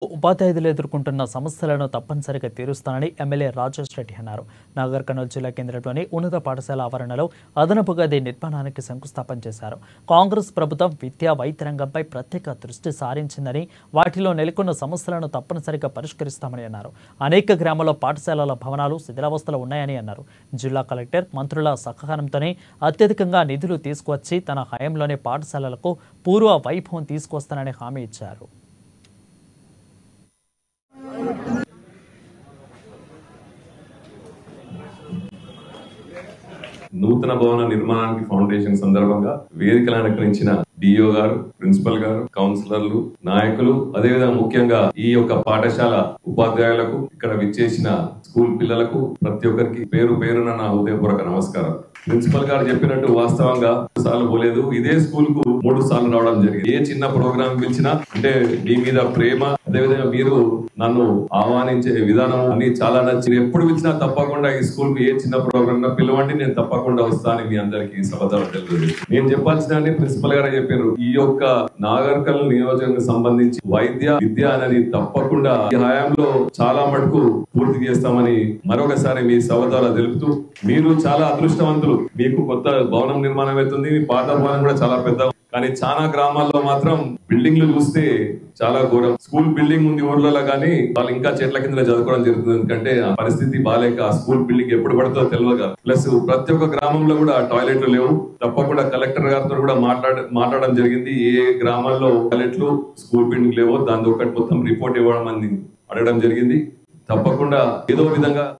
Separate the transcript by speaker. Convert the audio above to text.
Speaker 1: ఉపాధ్యాయులు ఎదుర్కొంటున్న సమస్యలను తప్పనిసరిగా తీరుస్తానని ఎమ్మెల్యే రాజేష్ రెడ్డి అన్నారు. నాగర్ కర్నూలు జిల్లా కేంద్రంలోని ఉన్నత పాఠశాల ఆవరణలో అదనపు గది నిర్మాణానికి శంకుస్థాపన చేశారు. కాంగ్రెస్ ప్రభుత్వం విద్యా వైద్య రంగంపై ప్రత్యేక దృష్టి సారించిందని, వాటిలో నెలకొన్న సమస్యలను తప్పనిసరిగా పరిష్కరిస్తామని అన్నారు. అనేక గ్రామాల్లో పాఠశాలల భవనాలు శిథిలావస్థలో ఉన్నాయని అన్నారు. జిల్లా కలెక్టర్, మంత్రుల సహకారంతోనే అత్యధికంగా నిధులు తీసుకువచ్చి తన హయాంలోనే పాఠశాలలకు పూర్వ వైభవం తీసుకొస్తానని హామీ ఇచ్చారు.
Speaker 2: నూతన భవన నిర్మాణానికి ఫౌండేషన్ సందర్భంగా వేదికలు అలంకరించిన డిఓ గారు, ప్రిన్సిపల్ గారు, కౌన్సిలర్లు, నాయకులు, అదేవిధంగా ముఖ్యంగా ఈ యొక్క పాఠశాల ఉపాధ్యాయులకు, ఇక్కడ విచ్చేసిన స్కూల్ పిల్లలకు ప్రతి ఒక్కరికి పేరు పేరున నా హృదయపూర్వక నమస్కారం. ప్రిన్సిపల్ గారు చెప్పినట్టు వాస్తవంగా 3 సార్లు పోలేదు, ఇదే స్కూల్ కు 3 సార్లు రావడం జరిగింది. ఏ చిన్న ప్రోగ్రామ్ పిలిచినా అంటే మీ మీద ప్రేమ, అదేవిధంగా మీరు నన్ను ఆహ్వానించే విధానం అన్ని చాలా నచ్చింది. ఎప్పుడు పిలిచినా తప్పకుండా ఈ స్కూల్ కు ఏ చిన్న ప్రోగ్రామ్ పిలవండి, నేను తప్పకుండా వస్తాను. మీ అందరికీ సభలో తెలియదు. నేను చెప్పాల్సిన ప్రిన్సిపల్ గారు చెప్పారు. ఈ యొక్క నాగర్ కర్నూలు నియోజకవర్గానికి సంబంధించి విద్య అనేది తప్పకుండా ఈ హయాంలో చాలా మటుకు పూర్తి చేస్తామని మరొకసారి మీ సభ ద్వారా తెలుపుతూ, మీరు చాలా అదృష్టవంతులు. మీకు కొత్త భవనం నిర్మాణం అవుతుంది. మీ పాత భవనం కూడా చాలా పెద్ద, కానీ చాలా గ్రామాల్లో మాత్రం బిల్డింగ్లు చూస్తే చాలా ఘోరం. స్కూల్ బిల్డింగ్ ఉంది ఊర్లలో, కానీ వాళ్ళు ఇంకా చెట్ల కింద చదువుకోవడం జరుగుతుంది. ఎందుకంటే ఆ పరిస్థితి బాలేక ఆ స్కూల్ బిల్డింగ్ ఎప్పుడు పడుతుందో తెలియదు. ప్లస్ ప్రతి ఒక్క గ్రామంలో కూడా టాయిలెట్లు లేవు. తప్పకుండా కలెక్టర్ గారితో కూడా మాట్లాడడం జరిగింది. ఏ గ్రామాల్లో టాయిలెట్లు, స్కూల్ బిల్డింగ్ లేవో దాని ఒకటి మొత్తం రిపోర్ట్ ఇవ్వడం అని అడగడం జరిగింది. తప్పకుండా ఏదో విధంగా